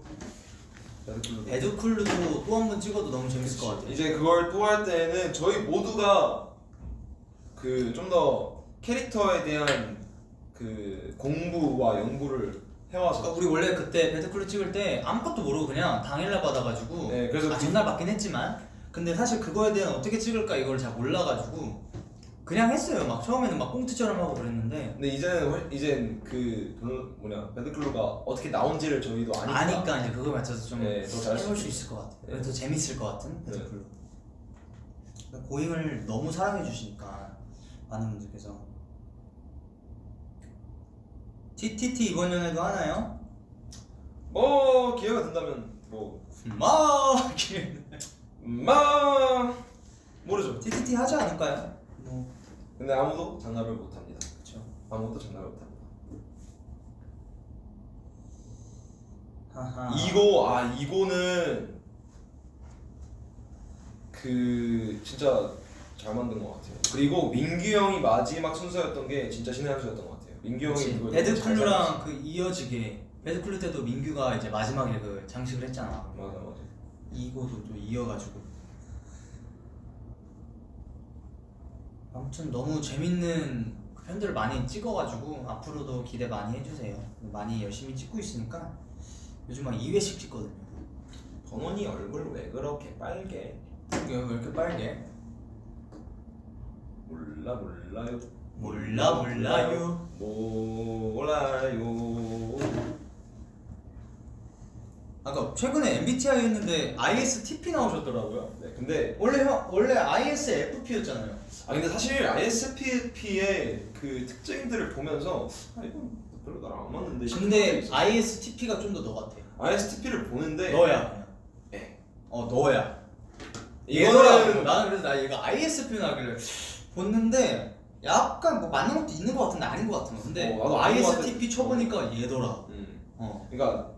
배드쿨루도 또 한 번 찍어도 너무 재밌을 것 같아. 이제 그걸 또 할 때는 저희 모두가 그 좀 더 캐릭터에 대한 그 공부와 연구를 해와서. 그러니까 우리 원래 그때 배드쿨루 찍을 때 아무것도 모르고 그냥 당일날 받아가지고 네, 그래서 전날 받긴 했지만 근데 사실 그거에 대한 어떻게 찍을까 이걸 잘 몰라가지고 그냥 했어요. 막 처음에는 막 꽁트처럼 하고 그랬는데 근데 이제는 그 배드클루가 어떻게 나온지를 저희도 아니까 이제 그거에 맞춰서 좀 네, 더 잘할 해볼 수 수 있을 것 같아. 네. 더 재밌을 것 같은 네. 배드쿨루. 고잉을 너무 사랑해 주시니까 많은 분들께서 TTT 이번 연에도 하나요? 뭐 기회가 된다면 모르죠. TTT 하지 않을까요? 뭐 근데 아무도 장담을 못합니다. 그렇죠. 아무도 장담을 못합니다. 하하. 이거는 그 진짜 잘 만든 것 같아요. 그리고 민규 형이 마지막 순서였던 게 진짜 신의 한 수였던 것 같아요. 민규 형이 그걸 배드쿨루랑 그 이어지게 배드쿨루 때도 민규가 이제 마지막에 그 장식을 했잖아. 맞아. 이거도 또 이어가지고 아무튼 너무 재밌는 편들을 많이 찍어가지고 앞으로도 기대 많이 해주세요. 많이 열심히 찍고 있으니까 요즘 막 2회씩 찍거든요. 번원이 얼굴 왜 그렇게 빨개? 이게 왜 이렇게 빨개? 몰라요. 몰라요. 아까 최근에 MBTI 했는데 ISTP 나오셨더라고요. 네, 근데 원래 ISFP였잖아요. 근데 사실 ISFP의 그 특징들을 보면서 이건 별로 나랑 안 맞는데. 근데 ISTP가 좀 더 너 같아. ISTP를 보는데 너야 그냥. 네. 너야. 이거는 나는 그래서 나 얘가 ISFP 나길래 봤는데 약간 뭐 맞는 것도 있는 것 같은데 아닌 것 같은 거. 근데 나도 아닌 것 ISTP 쳐보니까 얘더라. 그러니까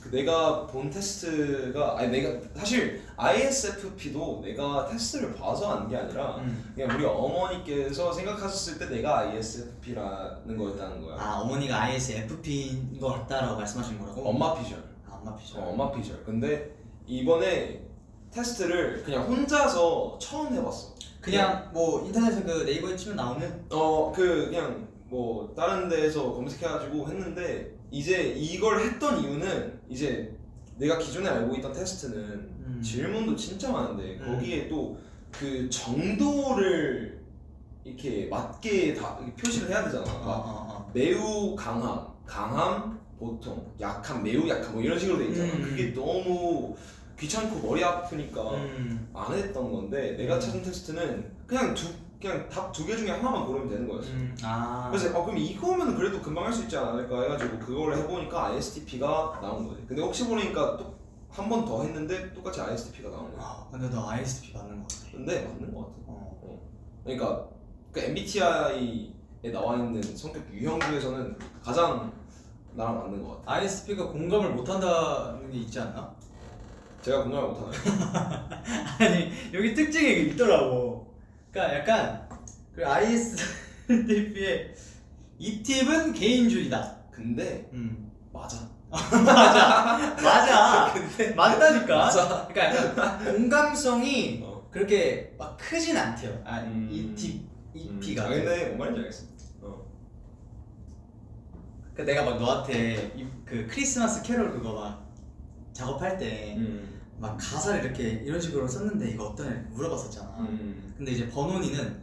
그 내가 본 테스트가 내가 사실 ISFP도 내가 테스트를 봐서 안 게 아니라 그냥 우리 어머니께서 생각하셨을 때 내가 ISFP라는 거였다는 거야. 아 어머니가 ISFP인 것 같다라고 말씀하신 거라고? 엄마 피셜. 엄마 피셜. 엄마 피셜. 근데 이번에 테스트를 그냥 혼자서 처음 해봤어. 그냥 뭐 인터넷에 그 네이버에 치면 나오는? 그냥 뭐 다른 데에서 검색해가지고 했는데 이제 이걸 했던 이유는 이제 내가 기존에 알고 있던 테스트는 질문도 진짜 많은데 거기에 또 그 정도를 이렇게 맞게 다 표시를 해야 되잖아. 매우 강함, 보통, 약함, 매우 약함 뭐 이런 식으로 돼 있잖아. 그게 너무 귀찮고 머리 아프니까 안 했던 건데 내가 찾은 테스트는 그냥 답 2개 중에 하나만 고르면 되는 거였어. 그래서 그럼 이거면 그래도 금방 할 수 있지 않을까 해가지고 그걸 해보니까 ISTP가 나온 거지. 근데 혹시 모르니까 또 한 번 더 했는데 똑같이 ISTP가 나온 거야. 근데 너 ISTP 맞는 거 같아. 근데 맞는 거 같아. 그러니까 그 MBTI에 나와 있는 성격 유형 중에서는 가장 나랑 맞는 거 같아. ISTP가 공감을 못한다는 게 있지 않나? 제가 공감을 못하나요? 아니 여기 특징이 있더라고. 그러니까 약간 그 ISTP의 이 팁은 개인주의다. 근데 맞아. 맞아. 근데 맞다니까. 맞아. 그러니까 약간 공감성이 그렇게 막 크진 않대요. ETP가. 근데 뭔 말인지 알겠어. 그러니까 내가 막 너한테 그 크리스마스 캐롤 그거 막 작업할 때 막 가사를 이렇게 이런 식으로 썼는데 이거 어떠냐 물어봤었잖아. 근데 이제 버논이는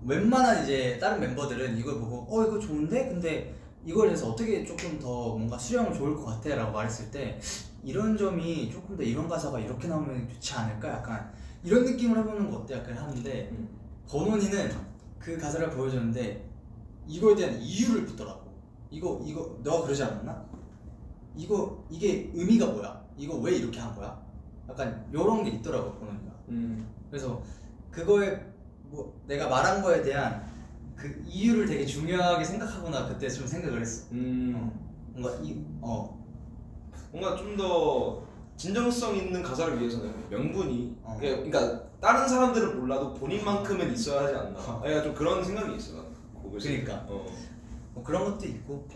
웬만한 이제 다른 멤버들은 이걸 보고 이거 좋은데? 근데 이걸 해서 어떻게 조금 더 뭔가 수령을 좋을 것 같아 라고 말했을 때 이런 점이 조금 더 이런 가사가 이렇게 나오면 좋지 않을까? 약간 이런 느낌을 해보는 거 어때? 약간 하는데 버논이는 그 가사를 보여줬는데 이거에 대한 이유를 묻더라고. 이거 너가 그러지 않았나? 이게 의미가 뭐야? 이거 왜 이렇게 한 거야? 약간 요런 게 있더라고 버논이가. 그래서 그거에 뭐 내가 말한 거에 대한 그 이유를 되게 중요하게 생각하구나 그때 좀 생각을 했어. 뭔가 뭔가 좀 더 진정성 있는 가사를 위해서는 명분이 그러니까 다른 사람들은 몰라도 본인만큼은 있어야 하지 않나. 내가 좀 그런 생각이 있어. 그러니까 뭐 그런 것도 있고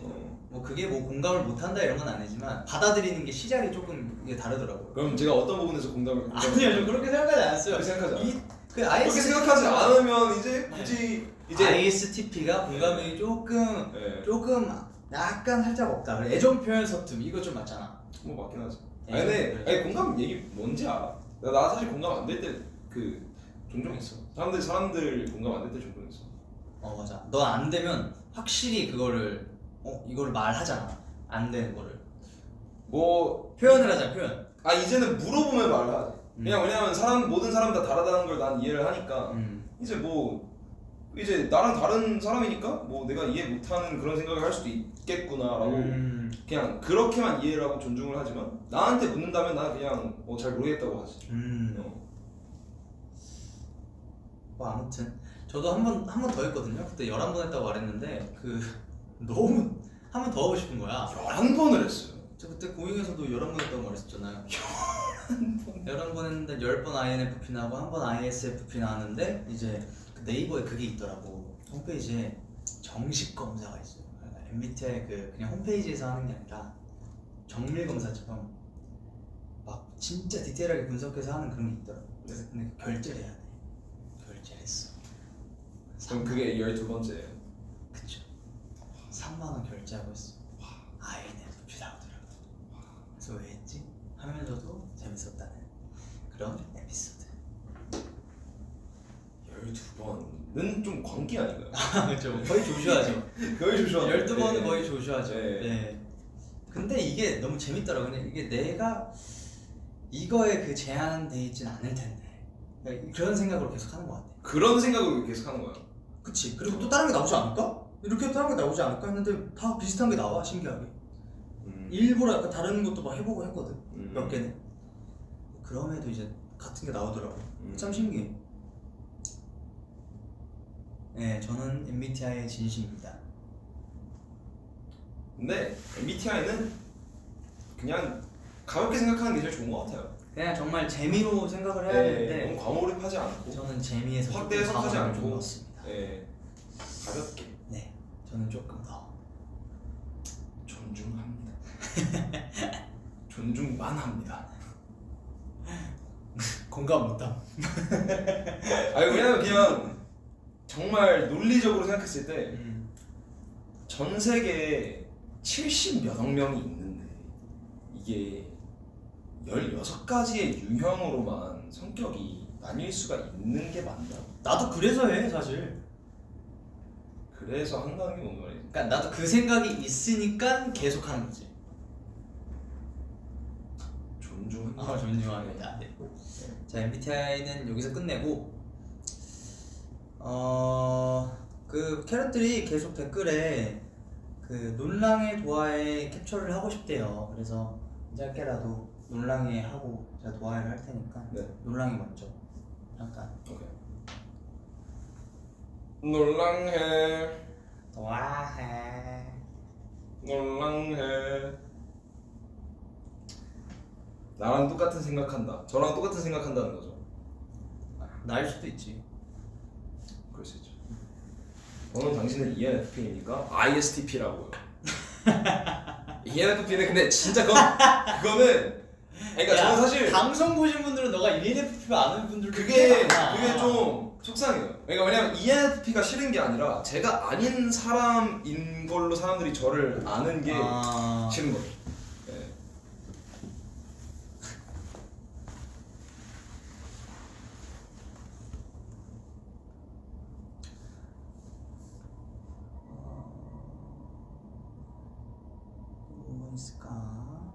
뭐 그게 뭐 공감을 못한다 이런 건 아니지만 받아들이는 게 시작이 조금 이게 다르더라고요. 그럼 제가 어떤 부분에서 공감을 아니요, 좀 그렇게 생각하지 않았어요. 그렇게 생각하지 않아요. 그 그렇게 ISTP 생각하지 않으면 이제 굳이 이제 ISTP가 공감이 조금 네. 조금 약간 살짝 없다. 그래, 애정 표현 서툼 이거 좀 맞잖아. 뭐 맞긴 하지. 예, 아니 근데 그렇죠. 아니, 공감 얘기 뭔지 알아. 나 사실 공감 안 될 때 그 종종 있어. 사람들 공감 안 될 때 종종 있어. 맞아. 너 안 되면 확실히 그거를 이거를 말하잖아. 안 되는 거를 뭐 표현을 하자. 표현. 이제는 물어보면 말을 하지. 그냥 왜냐면 모든 사람 다 다르다는 걸 난 이해를 하니까 이제 뭐 이제 나랑 다른 사람이니까 뭐 내가 이해 못하는 그런 생각을 할 수도 있겠구나라고 그냥 그렇게만 이해를 하고 존중을 하지만 나한테 묻는다면 나는 그냥 잘 모르겠다고 하지. 뭐 아무튼 저도 한 번 더 했거든요. 그때 11번 했다고 말했는데 너무 한 번 더 하고 싶은 거야. 11번을 했어요. 저 그때 고잉에서도 11번 했다고 말했었잖아요. 11번 했는데 10번 INFP 나고 한 번 ISFP 나왔는데 이제 그 네이버에 그게 있더라고. 홈페이지에 정식 검사가 있어요. MBTI 그냥 홈페이지에서 하는 게 아니라 정밀 검사처럼 막 진짜 디테일하게 분석해서 하는 그런 게 있더라고. 그래서 근데 결제를 해야 돼. 결제를 했어. 그럼 그게 12번째예요. 그쵸. 3만원 결제하고 했어. INFP 나오더라고. 그래서 왜 했지? 하면서도 재밌었다는 그런 에피소드. 12번은 좀 광기 아닌가요? 그쵸. 거의 조슈아죠. 거의 조슈아. 12번은 거의 조슈아죠. 네. 네. 근데 이게 너무 재밌더라고. 근데 이게 내가 이거에 그 제한돼 있진 않을 텐데. 그러니까 그런 생각으로 계속 하는 것 같아. 그런 생각으로 계속 하는 거야. 그치. 그리고 또 다른 게 나오지 않을까? 이렇게 다른 게 나오지 않을까 했는데 다 비슷한 게 나와. 신기하게. 일부러 약간 다른 것도 막 해보고 했거든. 몇 개는. 그럼에도 이제 같은 게 나오더라고. 참 신기해. 네, 저는 MBTI의 진심입니다. 근데 MBTI는 그냥 가볍게 생각하는 게 제일 좋은 것 같아요. 그냥 정말 재미로 생각을 해야 되는데 너무 과몰입하지 않고 저는 재미에서 확대 조금 해석하지 과몰입을 않고 좀 넣었습니다. 가볍게 네, 저는 조금 더 존중합니다. 존중만 합니다. 공감 못함. 왜냐면 그냥 정말 논리적으로 생각했을 때 전 세계에 70 몇억 명이 있는데 이게 16가지의 유형으로만 성격이 나뉠 수가 있는 게 맞나? 나도 그래서 해 사실. 그래서 한다는 게 뭔 말이지? 그러니까 나도 그 생각이 있으니까 계속 하는 거지. 존중합니다. 존중합니다. 네. 자, MBTI는 여기서 끝내고 그 캐럿들이 계속 댓글에 그 논랑의 도화에 캡처를 하고 싶대요. 그래서 짧게라도 논랑에 하고 제가 도화를 할 테니까 네. 논랑이 먼저 잠깐. 오케이. 놀랑해. 도화해. 놀랑해. 나랑 똑같은 생각한다. 저랑 똑같은 생각한다는 거죠. 나일 수도 있지. 그럴 수 있죠. 저는 당신은 ENFP니까 ISTP라고요. ENFP는 근데 진짜 그거는 그러니까 저는 사실 방송 보신 분들은 너가 ENFP 아는 분들도 그게 많아. 좀 속상해요. 그러니까 왜냐면 ENFP가 싫은 게 아니라 제가 아닌 사람인 걸로 사람들이 저를 아는 게 싫은 거죠. 네. 뭐 있을까?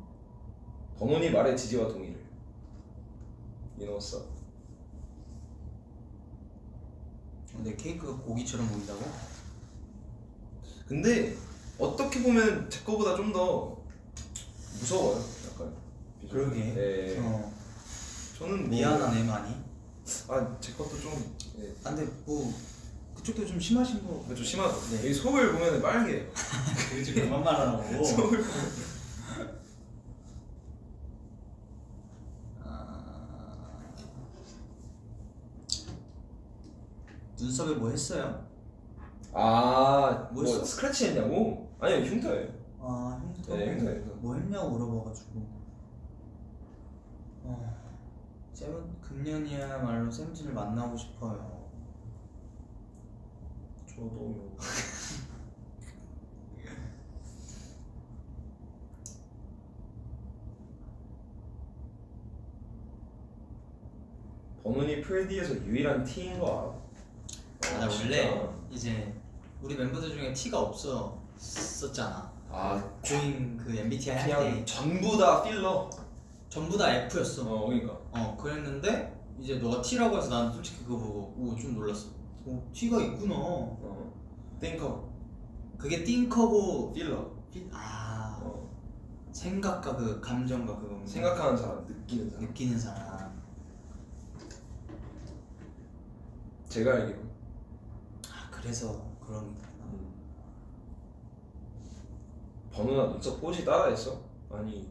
번호니 말의 지지와 동의를. 이노써. 내 케이크가 고기처럼 보인다고? 근데 어떻게 보면 제 거보다 좀 더 무서워요. 약간. 그러게. 네. 저는 뭐, 미안하네 많이. 제 것도 좀. 네. 근데 뭐 그쪽도 좀 심하신 거. 좀 심하죠. 네. 여기 속을 보면 빨개요. 그지 그만 말하라고. 속을 눈썹에 뭐 했어요? 뭐 했어? 스크래치 했냐고? 아니요 흉터예요. 아 흉터? 네, 흉터. 뭐 했냐고 물어봐가지고 금년이야말로 샘진을 만나고 싶어요. 저도 번훈이 풀디에서 유일한 T인 거 알아? 나 진짜? 원래 이제 우리 멤버들 중에 T가 없었잖아. 조인 그 MBTI 할 때 그냥 전부 다 필러. 전부 다 F였어. 그러니까 그랬는데 이제 너가 T라고 해서 난 솔직히 그거 보고 좀 놀랐어. T가 있구나. 띵커 그게 띵커고 필러. 생각과 그 감정과 그거 생각하는 사람, 느끼는 사람. 느끼는 사람. 제가 알기로 그래서 그런 거구나. 번훈아 눈썹 꽂이 따라했어? 아니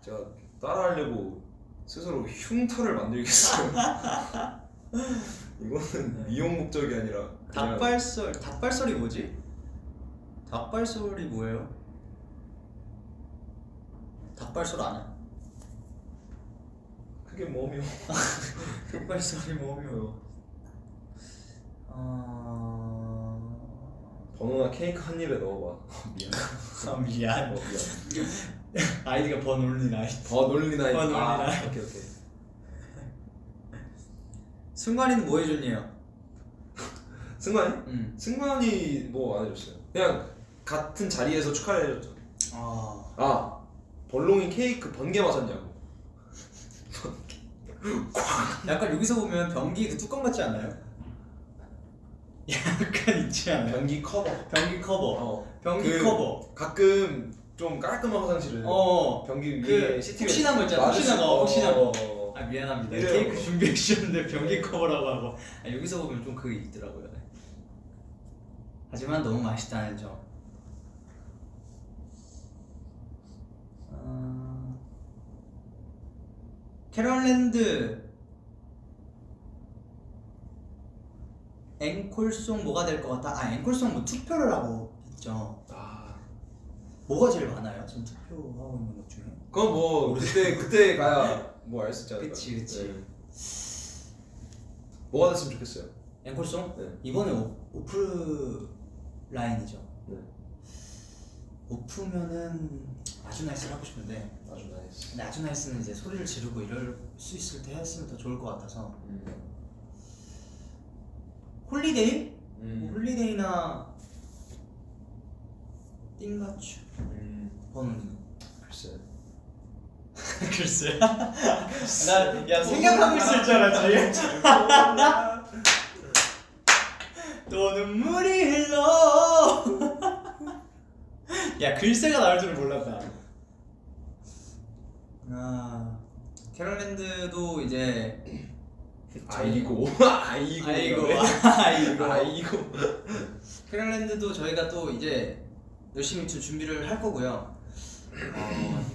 제가 따라하려고 스스로 흉터를 만들겠어요. 이거는 미용 목적이 아니라 그냥 닭발설이 뭐지? 닭발설이 뭐예요? 닭발설 아냐? 그게 뭐며? 닭발설이 뭐며? 번호나 케이크 한 입에 넣어봐. 미안. 미안. 미안. 아이디가 번올린 아이디. 번올린 아이디. 번올린 아이디. 오케이. 승관이는 뭐 해줬냐? 승관이? 응. 승관이 뭐 안 해줬어요. 그냥 같은 자리에서 축하를 해줬죠. 벌롱이 케이크 번개 맞았냐고. 약간 여기서 보면 변기 그 뚜껑 같지 않나요? 약간 있지 않아요? 변기 커버. 변기 커버. 변기 그 커버. 가끔 좀 깔끔한 화장실은 변기 위에 그 CCTV 혹시나 거 있잖아. 혹시나 거. 미안합니다. 이래요. 케이크 준비해 주셨는데 변기 커버라고 하고. 여기서 보면 좀 그게 있더라고요. 하지만 너무 맛있다는 점. 캐럴랜드 앵콜송 뭐가 될 것 같아? 앵콜송 뭐 투표를 하고 있죠. 뭐가 제일 많아요? 지금 투표하고 있는 것 중에? 그건 뭐 그때 가야 뭐 알 수 있지 않을까. 그치. 네. 뭐가 됐으면 좋겠어요. 앵콜송? 네. 이번에 오프라인이죠. 네. 오프면은 아주 나이스를 하고 싶은데 아주 나이스. 근데 아주 나이스는 이제 소리를 지르고 이럴 수 있을 때 했으면 더 좋을 것 같아서 홀리데이? 홀리데이나 띵가추 번호는 글쎄. 글쎄 나 생각하고 있을 줄 알았지. 또 눈물이 흘러. 야 글쎄가 나올 줄 몰랐다. 캐럴랜드도 이제 아이고. 캐럴랜드도 저희가 또 이제 열심히 준비를 할 거고요.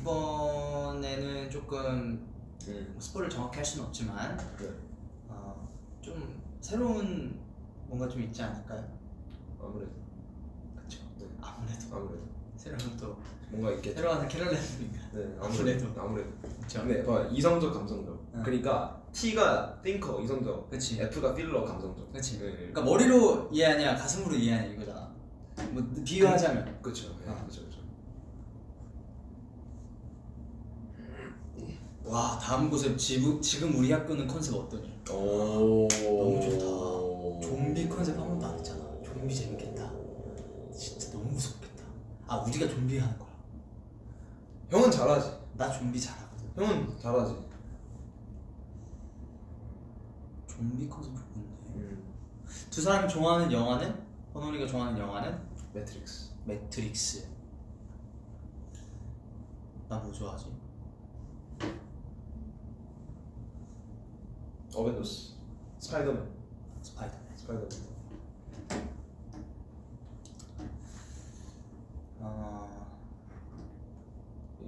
이번에는 조금 스포를 정확히 할 수는 없지만 좀 새로운 뭔가 좀 있지 않을까요? 아무래도. 그렇죠. 네. 아무래도 새로운 또 뭔가 있겠죠. 새로운 캐럴랜드니까. 네, 아무래도. 그렇죠. 네, 봐 이성적 감성적. 그러니까 T가 띵커 이성적. 그렇지. F가 필러 감성적. 그렇지. 네. 그러니까 머리로 이해하냐 가슴으로 이해하냐 이거잖아. 뭐 비유하자면. 그렇죠. 네, 그렇죠. 와 다음 곳에 지금 우리 학교는 컨셉 어떠니? 오 너무 좋다. 좀비 컨셉 한 번도 안 했잖아. 좀비 재밌겠다. 진짜 너무 무섭겠다. 우리가 좀비 하는 거야. 형은 잘하지. 나 좀비 잘하거든. 형은 잘하지. 좀비 컨셉 좋은데. 두 사람이 좋아하는 영화는? 헌원이가 좋아하는 영화는? 매트릭스. 나 뭐 좋아하지? 어벤져스. 스파이더맨.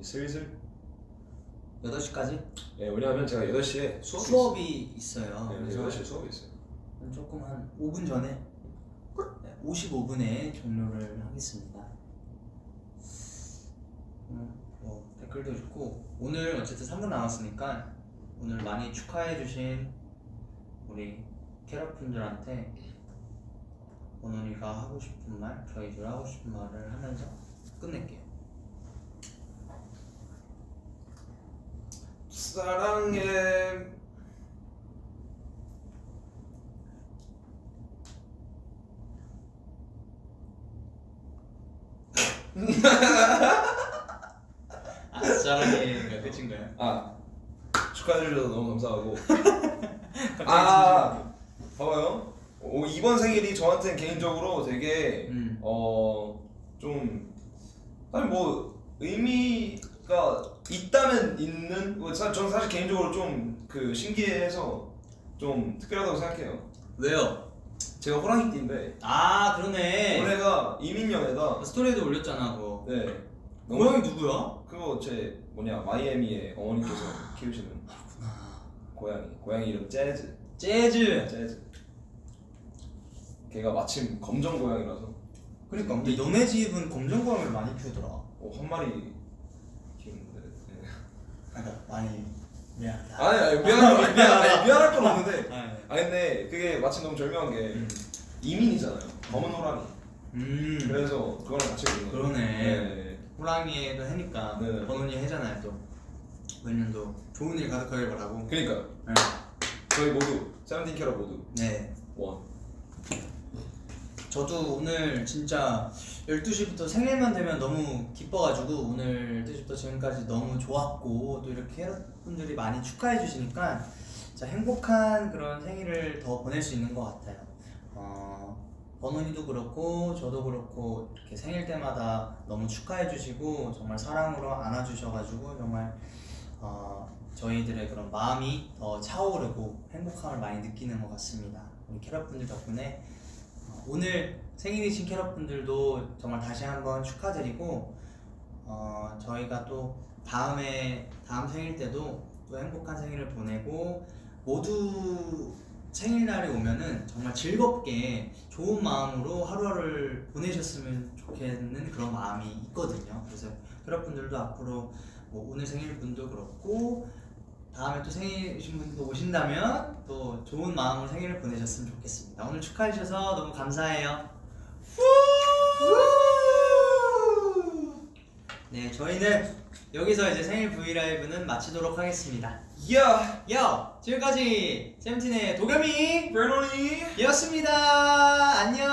슬슬 8시까지? 네, 왜냐하면 제가 8시에 수업이 있어요. 네, 그래서 8시에 수업이 있어요. 조금 한 5분 전에 55분에 종료를 하겠습니다. 댓글도 있고 오늘 어쨌든 3분 남았으니까 오늘 많이 축하해주신 우리 캐럿분들한테 원원이가 하고 싶은 말, 저희들 하고 싶은 말을 하면서 끝낼게요. 사랑해. 사랑해가 끝인가요? 아, 축하해 주셔서 너무 감사하고. 갑자기 봐봐요. 이번 생일이 저한테는 개인적으로 되게 좀 아니 뭐 의미가 있다면 있는 저는 사실 개인적으로 좀 그 신기해서 좀 특별하다고 생각해요. 왜요? 제가 호랑이띠인데 아 그러네. 올해가 이민년에다. 스토리에도 올렸잖아 그거. 네. 고양이 누구야? 그거 제 마이애미의 어머니께서 키우시는 고양이 이름 재즈. 재즈. 걔가 마침 검정 고양이라서. 그러니까 근데 너네 집은 검정 고양이를 많이 키우더라. 한 마리 키우는데. 네. 그러니까 많이 미안하다. 아니 미안할 건 없는데. 네. 근데 그게 마침 너무 절묘한 게 이민이잖아요. 검은 호랑이. 그래서 그거랑 같이 있는 거예요. 그러네. 네. 호랑이에도 해니까 네. 번훈이 해잖아요 또. 내년도 좋은 일 가득하길 바라고. 그러니까 네. 저희 모두 세븐틴 캐럿 모두 네. 원. 저도 오늘 진짜 12시부터 생일만 되면 너무 기뻐가지고 오늘 12시부터 지금까지 너무 좋았고 또 이렇게 캐럿분들이 많이 축하해 주시니까 진짜 행복한 그런 생일을 더 보낼 수 있는 것 같아요. 번훈이도 그렇고 저도 그렇고 이렇게 생일 때마다 너무 축하해 주시고 정말 사랑으로 안아주셔가지고 정말 저희들의 그런 마음이 더 차오르고 행복함을 많이 느끼는 것 같습니다. 우리 캐럿분들 덕분에 오늘 생일이신 캐럿분들도 정말 다시 한번 축하드리고 저희가 또 다음 생일 때도 또 행복한 생일을 보내고 모두 생일날이 오면은 정말 즐겁게 좋은 마음으로 하루하루를 보내셨으면 좋겠는 그런 마음이 있거든요. 그래서 캐럿분들도 앞으로 뭐 오늘 생일분도 그렇고 다음에 또 생일이신 분들도 오신다면 또 좋은 마음으로 생일을 보내셨으면 좋겠습니다. 오늘 축하해 주셔서 너무 감사해요. 네, 저희는 여기서 이제 생일 브이라이브는 마치도록 하겠습니다. 지금까지 세븐틴의 도겸이 브레노니 였습니다. 안녕.